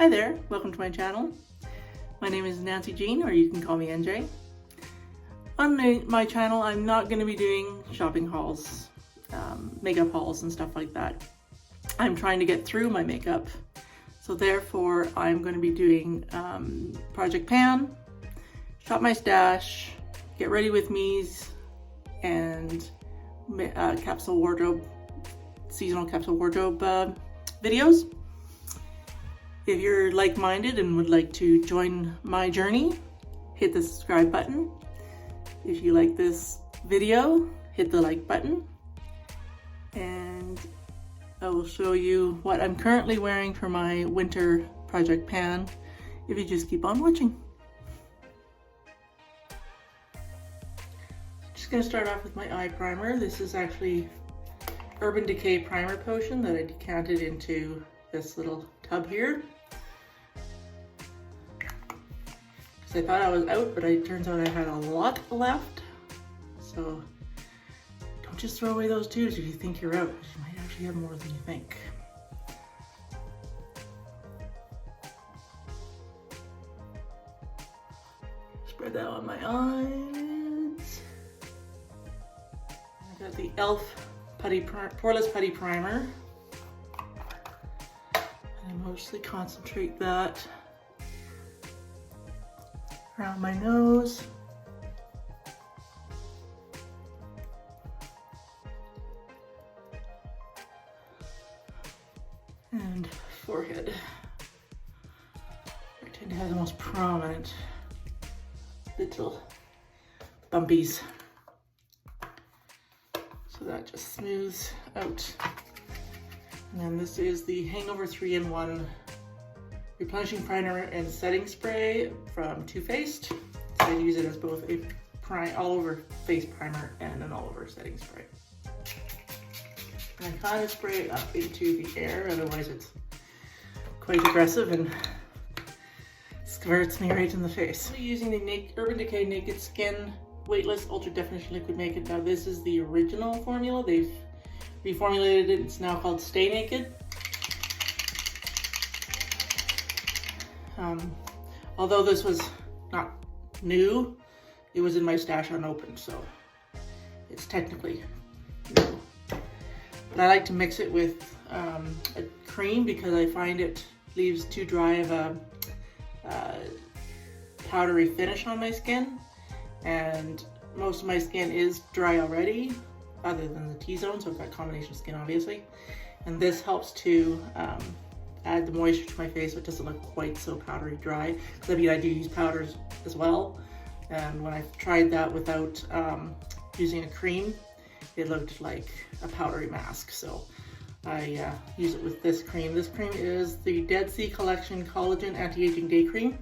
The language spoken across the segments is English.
Hi there, welcome to my channel. My name is Nancy Jean, or you can call me NJ. On my channel, I'm not going to be doing shopping hauls, makeup hauls and stuff like that. I'm trying to get through my makeup, so therefore I'm going to be doing Project Pan, Shop My Stash, Get Ready With Me's, and capsule wardrobe, seasonal capsule wardrobe videos. If you're like-minded and would like to join my journey, hit the subscribe button. If you like this video, hit the like button. And I will show you what I'm currently wearing for my winter Project Pan if you just keep on watching. Just gonna start off with my eye primer. This is actually Urban Decay primer potion that I decanted into this little tub here. I thought I was out, but it turns out I had a lot left. So don't just throw away those tubes if you think you're out. You might actually have more than you think. Spread that on my eyes. I got the e.l.f. Poreless Putty Primer. And I mostly concentrate that around my nose. And forehead. I tend to have the most prominent little bumpies. So that just smooths out. And then this is the Hangover 3-in-1 Replenishing Primer and Setting Spray from Too Faced. So I use it as both a all-over face primer and an all-over setting spray. And I kind of spray it up into the air, otherwise it's quite aggressive and squirts me right in the face. I'm using the Urban Decay Naked Skin Weightless Ultra Definition Liquid Makeup. Now this is the original formula. They've reformulated it. It's now called Stay Naked. Although this was not new, it was in my stash unopened, so it's technically new. But I like to mix it with a cream because I find it leaves too dry of a powdery finish on my skin, and most of my skin is dry already, other than the T-zone, so I've got combination skin obviously, and this helps to add the moisture to my face so it doesn't look quite so powdery dry. Because I mean, I do use powders as well, and when I tried that without using a cream, it looked like a powdery mask. So I use it with this cream. This cream is the Dead Sea Collection Collagen Anti-Aging Day Cream.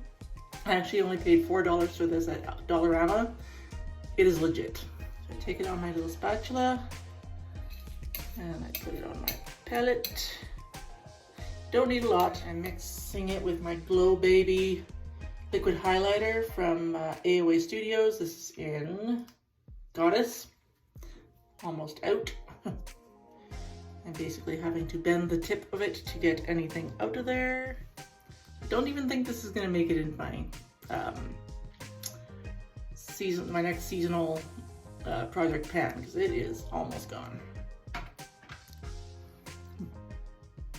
I actually only paid $4 for this at Dollarama. It is legit. So I take it on my little spatula and I put it on my palette. Don't need a lot. I'm mixing it with my Glow Baby liquid highlighter from AOA Studios. This is in Goddess. Almost out. I'm basically having to bend the tip of it to get anything out of there. I don't even think this is going to make it in my my next seasonal Project Pan, because it is almost gone.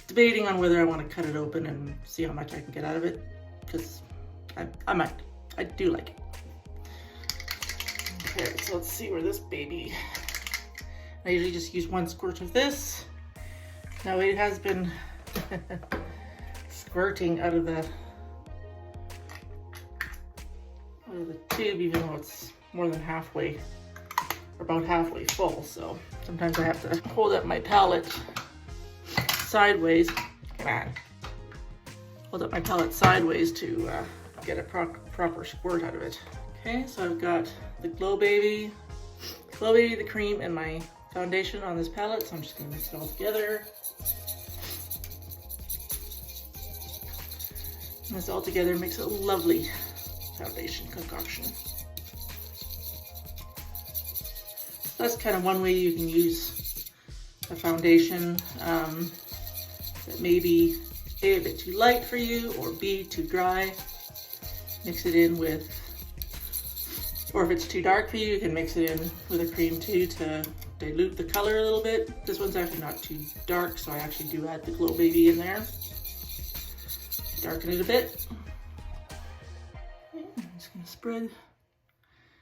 Debating on whether I want to cut it open and see how much I can get out of it, because I might. I do like it. Okay, so let's see where this baby. I usually just use one squirt of this. Now it has been squirting out of the tube, even though it's more than halfway, or about halfway full. So sometimes I have to hold up my palette sideways. Come on. Hold up my palette sideways to get a proper squirt out of it. Okay, so I've got the Glow Baby, the cream, and my foundation on this palette. So I'm just gonna mix it all together. And this all together makes a lovely foundation concoction. That's kind of one way you can use a foundation that maybe A bit too light for you, or B, too dry. Mix it in with, or if it's too dark for you, you can mix it in with a cream too to dilute the color a little bit. This one's actually not too dark, so I actually do add the Glow Baby in there. Darken it a bit. I'm just gonna spread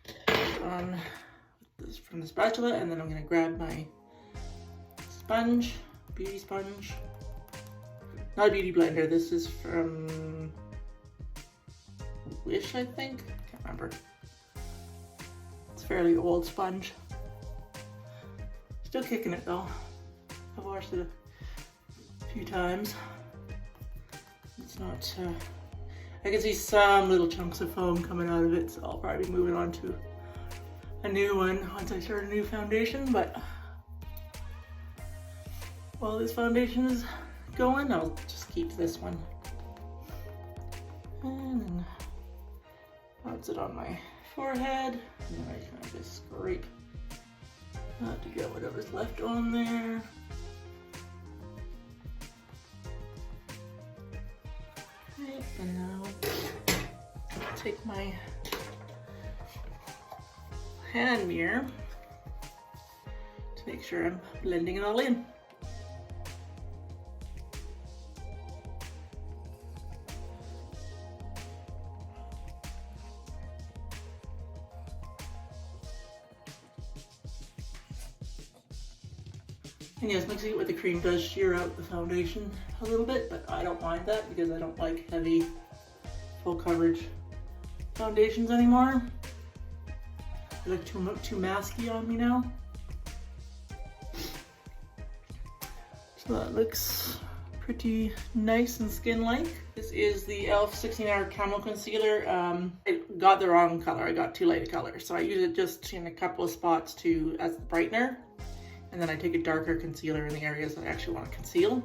it on this from the spatula, and then I'm gonna grab my sponge, beauty sponge. Not a beauty blender, this is from Wish, I think. Can't remember. It's a fairly old sponge. Still kicking it though. I've washed it a few times. It's not, I can see some little chunks of foam coming out of it, so I'll probably be moving on to a new one once I start a new foundation, but while this foundation is going, I'll just keep this one. And then bounce it on my forehead, and then I kind of just scrape to get whatever's left on there. Okay, and now I'll take my hand mirror to make sure I'm blending it all in. And yes, mixing it with the cream does shear out the foundation a little bit, but I don't mind that because I don't like heavy full coverage foundations anymore. They look too masky on me now. So that looks pretty nice and skin-like. This is the e.l.f. 16-Hour Camo Concealer. I got the wrong color, I got too light a color. So I use it just in a couple of spots as the brightener. And then I take a darker concealer in the areas that I actually want to conceal.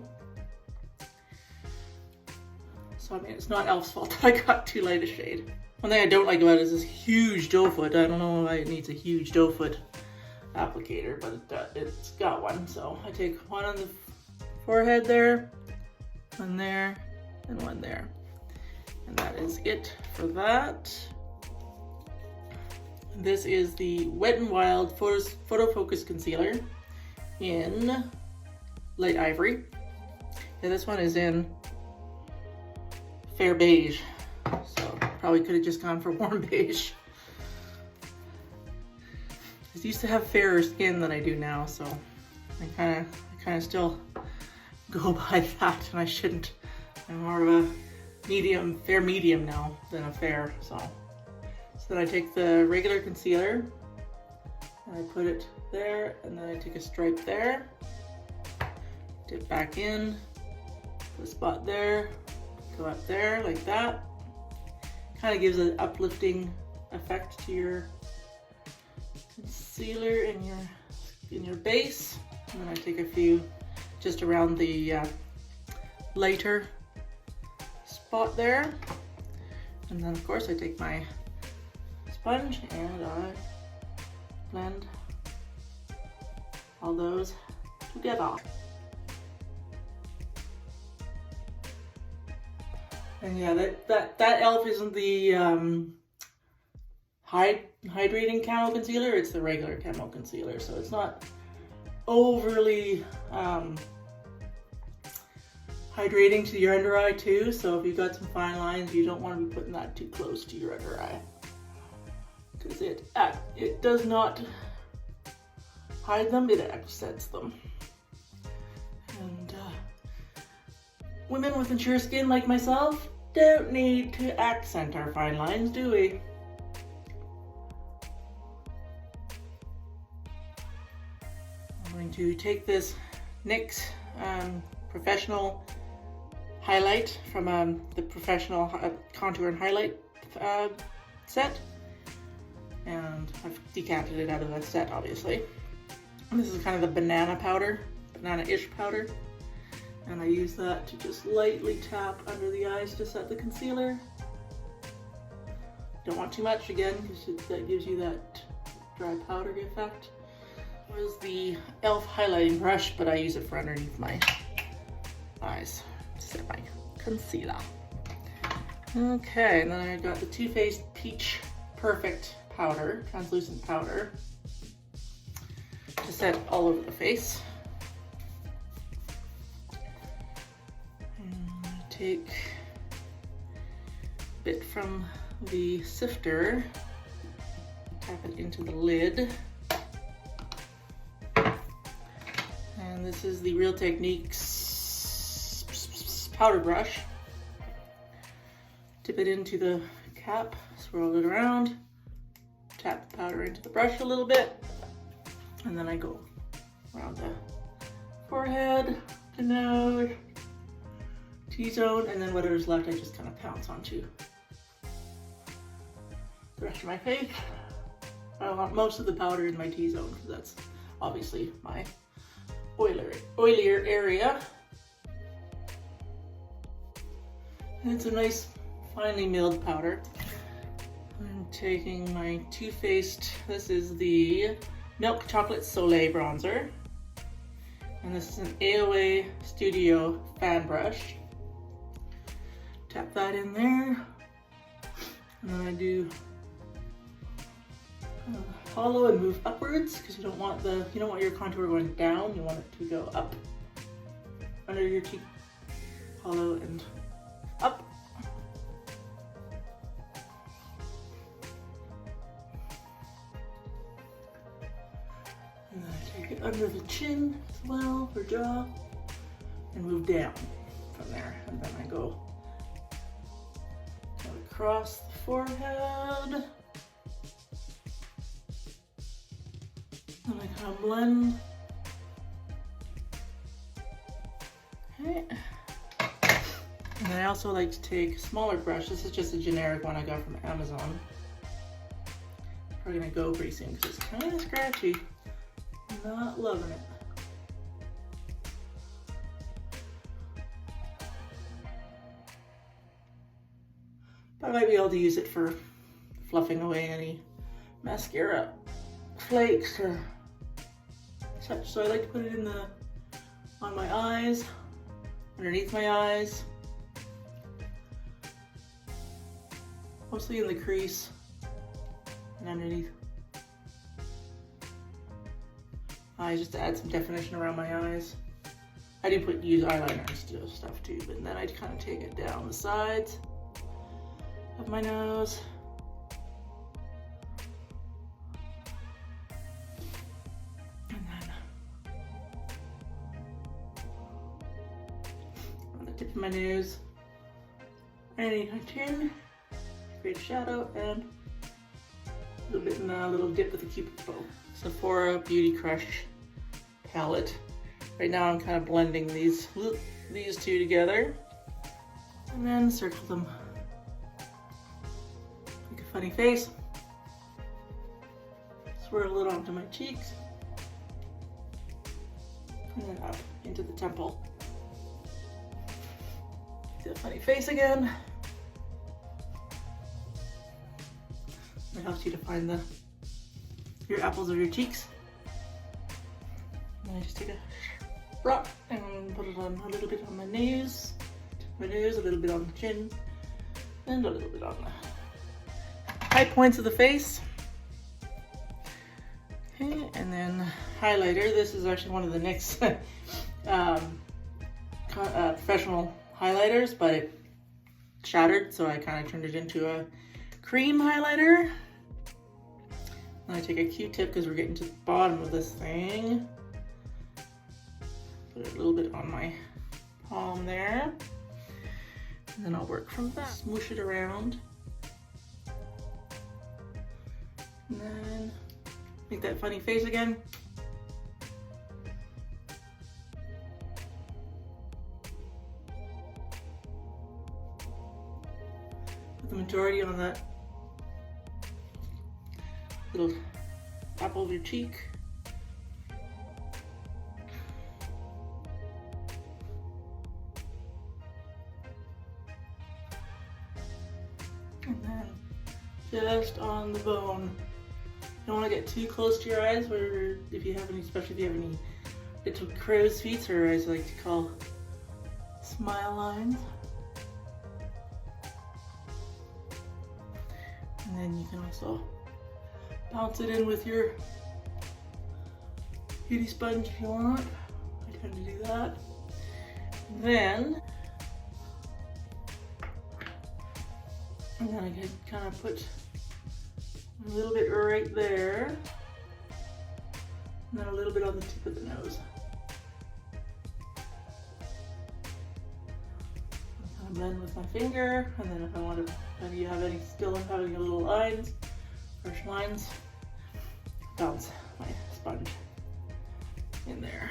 So I mean, it's not e.l.f.'s fault that I got too light a shade. One thing I don't like about it is this huge doe foot. I don't know why it needs a huge doe foot applicator, but it's got one. So I take one on the forehead there, one there, and one there. And that is it for that. This is the Wet n Wild PhotoFocus Concealer in light ivory. Yeah, this one is in fair beige, so probably could have just gone for warm beige. I used to have fairer skin than I do now, so I kind of still go by that, and I shouldn't. I'm more of a fair medium now than a fair. So then I take the regular concealer and I put it there, and then I take a stripe there, dip back in, put a spot there, go up there like that. Kind of gives an uplifting effect to your concealer in your base. And then I take a few just around the lighter spot there. And then of course I take my sponge and I blend all those together. And yeah, that e.l.f. isn't the hydrating camo concealer, it's the regular camo concealer, so it's not overly hydrating to your under eye too. So if you've got some fine lines, you don't want to be putting that too close to your under eye, because it does not hide them, it accents them. And women with mature skin like myself don't need to accent our fine lines, do we? I'm going to take this NYX Professional Highlight from the Professional Contour and Highlight set, and I've decanted it out of that set, obviously. And this is kind of the banana-ish powder. And I use that to just lightly tap under the eyes to set the concealer. Don't want too much, again, because that gives you that dry powdery effect. This is the e.l.f. highlighting brush, but I use it for underneath my eyes to set my concealer. Okay, and then I got the Too Faced Peach Perfect powder, translucent powder, to set all over the face. And I take a bit from the sifter, tap it into the lid. And this is the Real Techniques powder brush. Dip it into the cap, swirl it around, tap the powder into the brush a little bit, and then I go around the forehead, the nose, T-zone, and then whatever's left I just kind of pounce onto the rest of my face. I want most of the powder in my T-zone because that's obviously my oilier area. And it's a nice finely milled powder. I'm taking my Too Faced, this is the Milk Chocolate Soleil bronzer. And this is an AOA Studio fan brush. Tap that in there. And then I do hollow and move upwards because you don't want your contour going down, you want it to go up under your cheek, hollow and up. And then I take it under the chin as well for jaw and move down from there. And then I go across the forehead. And I kind of blend. Okay. And then I also like to take a smaller brush. This is just a generic one I got from Amazon. Probably gonna go pretty soon because it's kind of scratchy. Not loving it. But I might be able to use it for fluffing away any mascara flakes or such. So I like to put it on my eyes, underneath my eyes, mostly in the crease and underneath eyes, just to add some definition around my eyes. I do use eyeliner and stuff too, but then I kind of take it down the sides of my nose. And then on the tip of my nose, underneath my chin, create a shadow and a little bit in a little dip with a cupid's bow. Sephora Beautiful Crush palette. Right now I'm kind of blending these two together and then circle them. Make a funny face. Swirl it onto my cheeks. And then up into the temple. Do a funny face again. It helps you to find your apples of your cheeks. And I just take a rock and put it on a little bit on my nose, a little bit on the chin, and a little bit on the high points of the face. Okay, and then highlighter. This is actually one of the NYX professional highlighters, but it shattered, so I kind of turned it into a cream highlighter. And I take a Q-tip because we're getting to the bottom of this thing. Put it a little bit on my palm there. And then I'll work from that. Smoosh it around. And then make that funny face again. Put the majority on that little apple of your cheek. And then just on the bone. You don't want to get too close to your eyes, where if you have any, especially if you have any little crow's feet, or as I like to call smile lines. you can also bounce it in with your beauty sponge if you want. I tend to do that. Then I'm gonna kind of put a little bit right there, and then a little bit on the tip of the nose. Kind of blend with my finger, and then if I want to, if you have any, still having any little lines, fresh lines, bounce my sponge in there.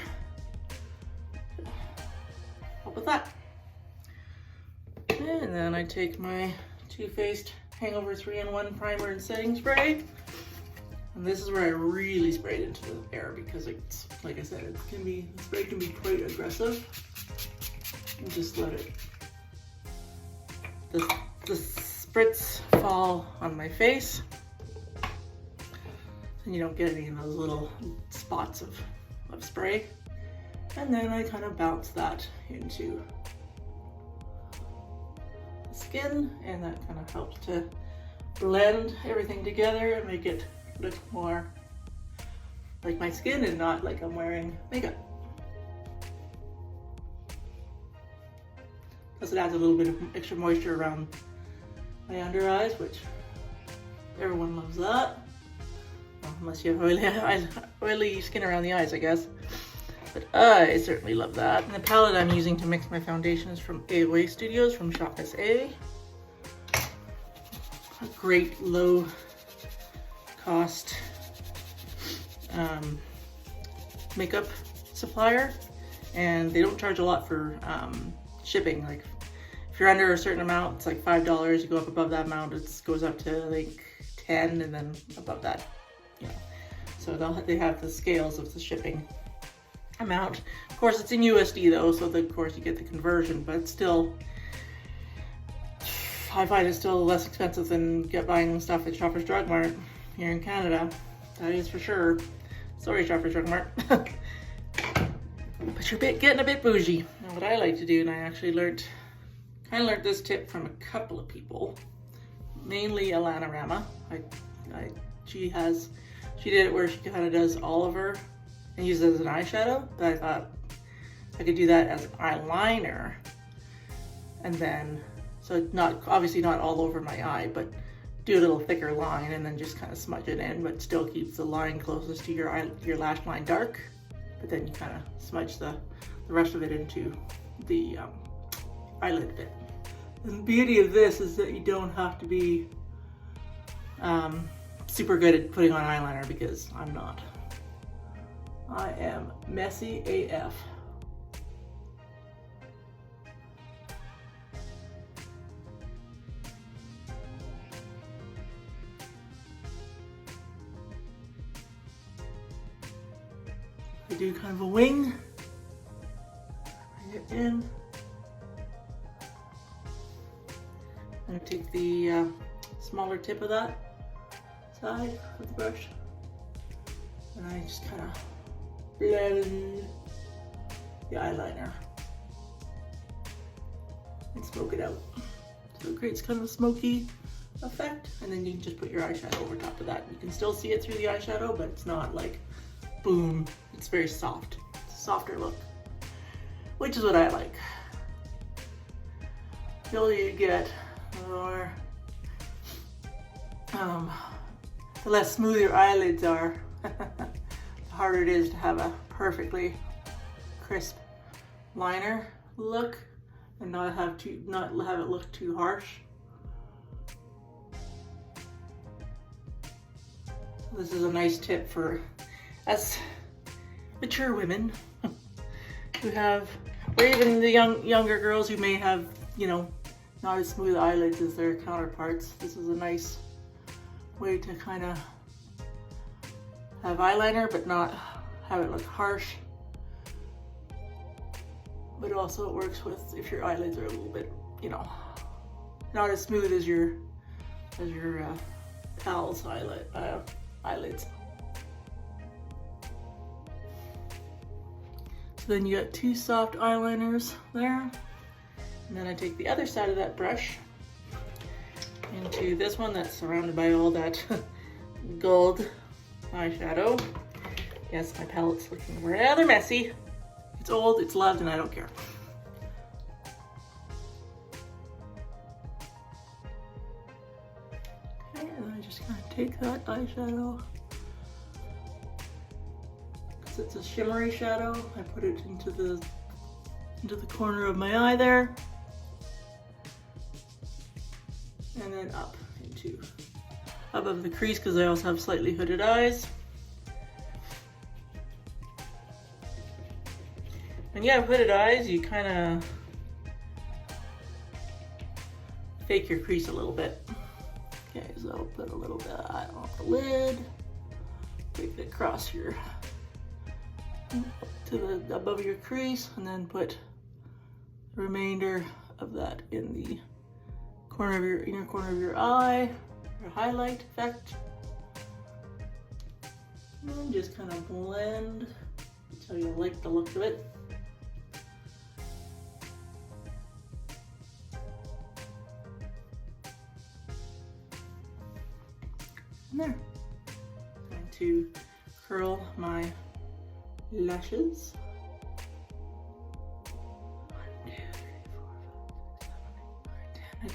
Help with that. And then I take my Faced Hangover 3-in-1 Primer and Setting Spray. And this is where I really sprayed into the air because it's, like I said, the spray can be quite aggressive. And just let it, the spritz fall on my face. And you don't get any of those little spots of spray. And then I kind of bounce that into the skin, and that kind of helps to blend everything together and make it look more like my skin and not like I'm wearing makeup. Plus it adds a little bit of extra moisture around my under eyes, which everyone loves that. Well, unless you have oily skin around the eyes, I guess. But I certainly love that. And the palette I'm using to mix my foundation is from Ivory Studios from Shop SA. A great low cost makeup supplier, and they don't charge a lot for shipping. Like if you're under a certain amount, it's like $5. You go up above that amount, it goes up to like 10, and then above that, you know. So they have the scales of the shipping amount. Of course, it's in USD though, so of course you get the conversion, but it's still, I find it's still less expensive than buying stuff at Shoppers Drug Mart here in Canada. That is for sure. Sorry, Shoppers Drug Mart. But you're getting a bit bougie. Now, what I like to do, and I actually learned this tip from a couple of people, mainly Alana Rama. She did it where she kind of does all of her and use it as an eyeshadow, but I thought I could do that as an eyeliner, and then, so obviously not all over my eye, but do a little thicker line and then just kind of smudge it in, but still keeps the line closest to your lash line dark, but then you kind of smudge the rest of it into the eyelid bit. And the beauty of this is that you don't have to be super good at putting on eyeliner, because I'm not. I am messy AF. I do kind of a wing, bring it in. I'm gonna take the smaller tip of that side of the brush, and I just kind of blend the eyeliner and smoke it out. So it creates kind of a smoky effect, and then you can just put your eyeshadow over top of that. You can still see it through the eyeshadow, but it's not like boom. It's very soft. It's a softer look, which is what I like. The older you get, the more the less smooth your eyelids are. The harder it is to have a perfectly crisp liner look and not have it look too harsh. This is a nice tip for us mature women who have, or even the younger girls who may have, you know, not as smooth eyelids as their counterparts. This is a nice way to kind of have eyeliner but not have it look harsh. But also it works with if your eyelids are a little bit, you know, not as smooth as your pal's eyelids. So then you got two soft eyeliners there. And then I take the other side of that brush and into this one that's surrounded by all that gold eyeshadow. Yes, my palette's looking rather messy. It's old, it's loved, and I don't care. Okay, and then I just kind of take that eyeshadow. Because it's a shimmery shadow, I put it into the corner of my eye there. And then up above the crease, because I also have slightly hooded eyes. When you have hooded eyes, you kind of fake your crease a little bit. Okay, so I'll put a little bit of eye on the lid, take it across your, to the above your crease, and then put the remainder of that in the corner of your inner corner of your eye, your highlight effect. And just kind of blend until you like the look of it. And there. I'm going to curl my lashes.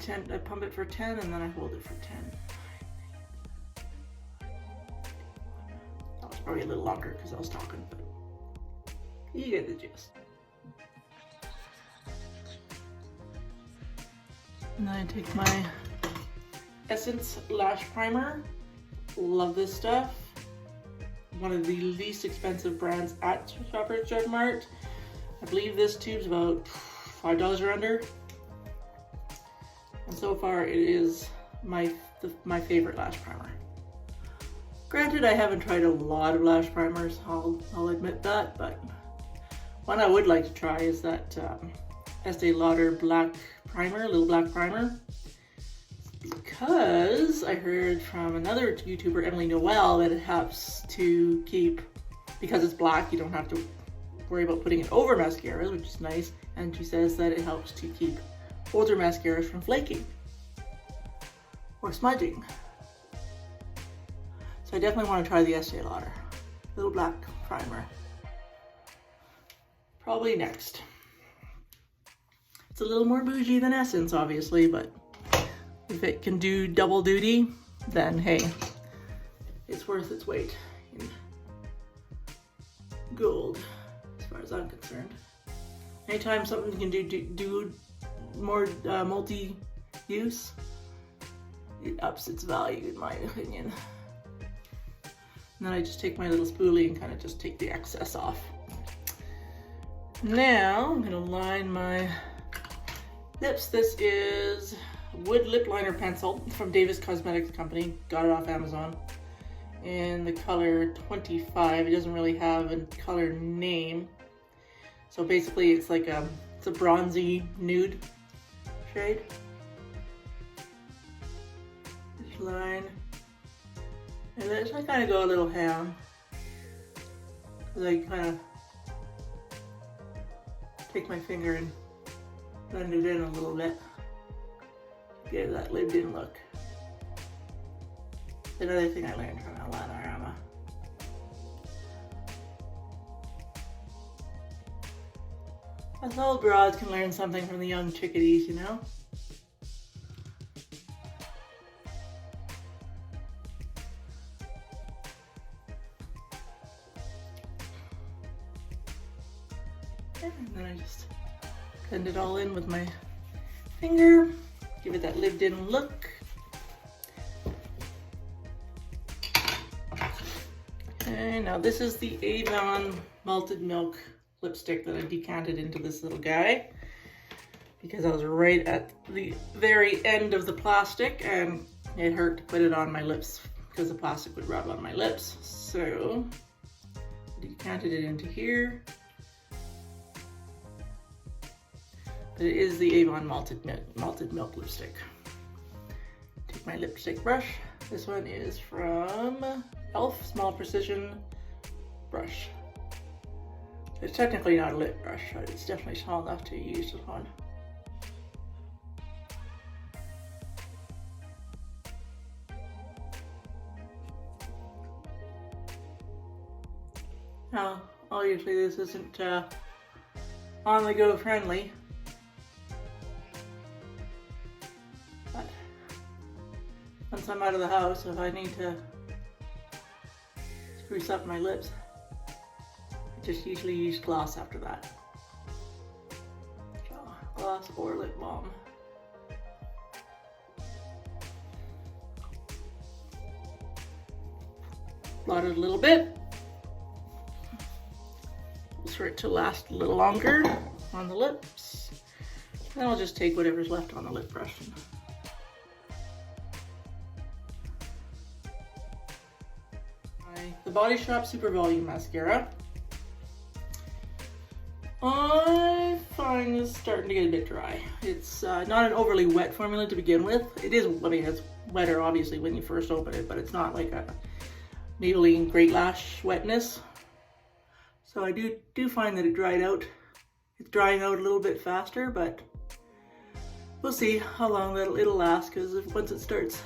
10, I pump it for 10 and then I hold it for 10. That was probably a little longer because I was talking, but you get the gist. And then I take my Essence Lash Primer. Love this stuff. One of the least expensive brands at Shoppers Drug Mart. I believe this tube's about $5 or under. And so far it is my favorite lash primer. Granted, I haven't tried a lot of lash primers, I'll admit that, but one I would like to try is that Estee Lauder black primer, little black primer. Because I heard from another YouTuber, Emily Noel, that it helps to keep, because it's black, you don't have to worry about putting it over mascaras, which is nice. And she says that it helps to keep older mascaras from flaking or smudging. So I definitely want to try the Estee Lauder little black primer. Probably next. It's a little more bougie than Essence, obviously, but if it can do double duty, then hey, it's worth its weight in gold, as far as I'm concerned. Anytime something can do more multi-use, it ups its value, in my opinion. And then I just take my little spoolie and kind of just take the excess off. Now I'm gonna line my lips. This is Wood Lip Liner Pencil from Davis Cosmetics Company. Got it off Amazon in the color 25. It doesn't really have a color name. So basically it's like it's a bronzy nude shade. Just line. And then I kind of go a little ham. Because I kind of take my finger and blend it in a little bit. Get that lived in look. Another thing I learned from Eyeliner. Us old broads can learn something from the young chickadees, you know? And then I just blend it all in with my finger. Give it that lived in look. Okay, now this is the Avon Malted Milk lipstick that I decanted into this little guy because I was right at the very end of the plastic and it hurt to put it on my lips because the plastic would rub on my lips. So I decanted it into here. But it is the Avon Malted Milk lipstick. Take my lipstick brush. This one is from e.l.f. Small Precision Brush. It's technically not a lip brush, but it's definitely small enough to use this one. Now, obviously this isn't on-the-go friendly, but once I'm out of the house, if I need to spruce up my lips, I just usually use gloss after that. So, gloss or lip balm. Blot it a little bit for it to last a little longer on the lips. Then I'll just take whatever's left on the lip brush. The Body Shop Super Volume Mascara. I find this starting to get a bit dry. It's not an overly wet formula to begin with. It is, I mean, it's wetter obviously when you first open it, but it's not like a Maybelline Great Lash wetness. So I do find that it dried out. It's drying out a little bit faster, but we'll see how long it'll last, because once it starts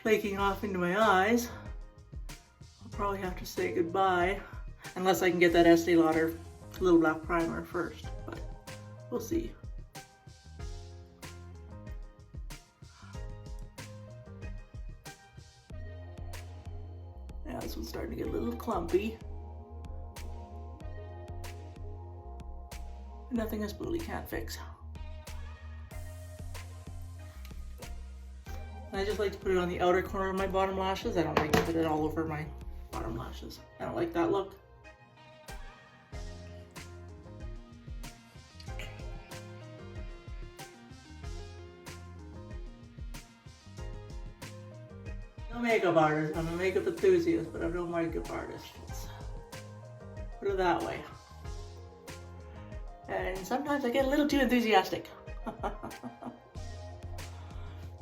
flaking off into my eyes, I'll probably have to say goodbye, unless I can get that Estee Lauder Little Black Primer first, but we'll see. Yeah, this one's starting to get a little clumpy. Nothing a spoolie can't fix. And I just like to put it on the outer corner of my bottom lashes. I don't like to put it all over my bottom lashes. I don't like that look. No makeup artist. I'm a makeup enthusiast, but I'm no makeup artist. Let's put it that way. And sometimes I get a little too enthusiastic.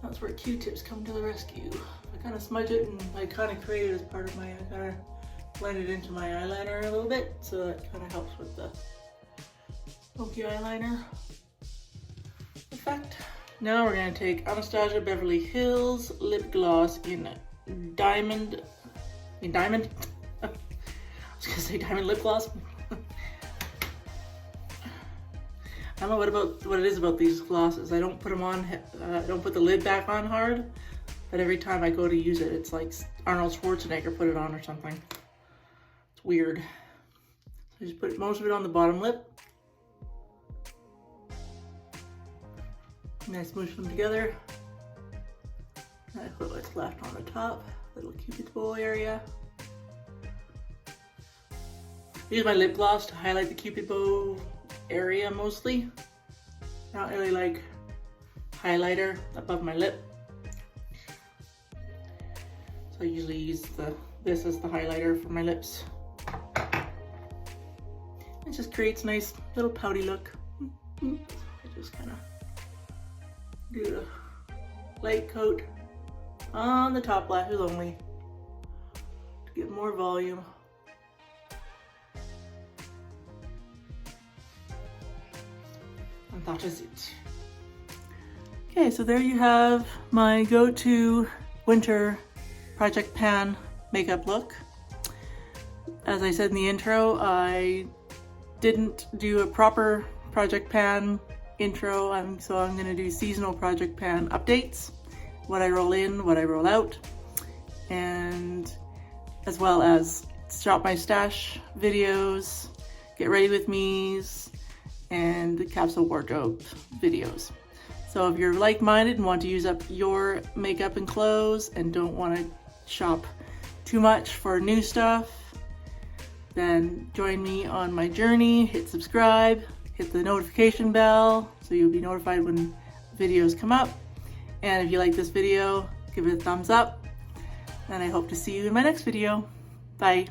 That's where Q-tips come to the rescue. I kind of smudge it, and I kind of create it as part of my, I kind of blend it into my eyeliner a little bit, so that kind of helps with the smoky eyeliner effect. Now we're going to take Anastasia Beverly Hills Lip Gloss in Diamond. I was going to say Diamond Lip Gloss. I don't know what it is about these glosses. I don't put them on, I don't put the lid back on hard, but every time I go to use it, it's like Arnold Schwarzenegger put it on or something. It's weird. So I just put most of it on the bottom lip. And I smoosh them together. And I put what's left on the top, little cupid's bow area. I use my lip gloss to highlight the cupid bow area mostly. Not really like highlighter above my lip. So I usually use this as the highlighter for my lips. It just creates a nice little pouty look. I just kind of do a light coat on the top lashes only to get more volume. And that is it. Okay, so there you have my go-to winter Project Pan makeup look. As I said in the intro, I didn't do a proper Project Pan intro, so I'm going to do seasonal Project Pan updates. What I roll in, what I roll out, and as well as Shop My Stash videos, Get Ready With Me's, and the capsule wardrobe videos. So if you're like-minded and want to use up your makeup and clothes and don't want to shop too much for new stuff, then join me on my journey. Hit subscribe, hit the notification bell so you'll be notified when videos come up. And if you like this video, give it a thumbs up. And I hope to see you in my next video. Bye.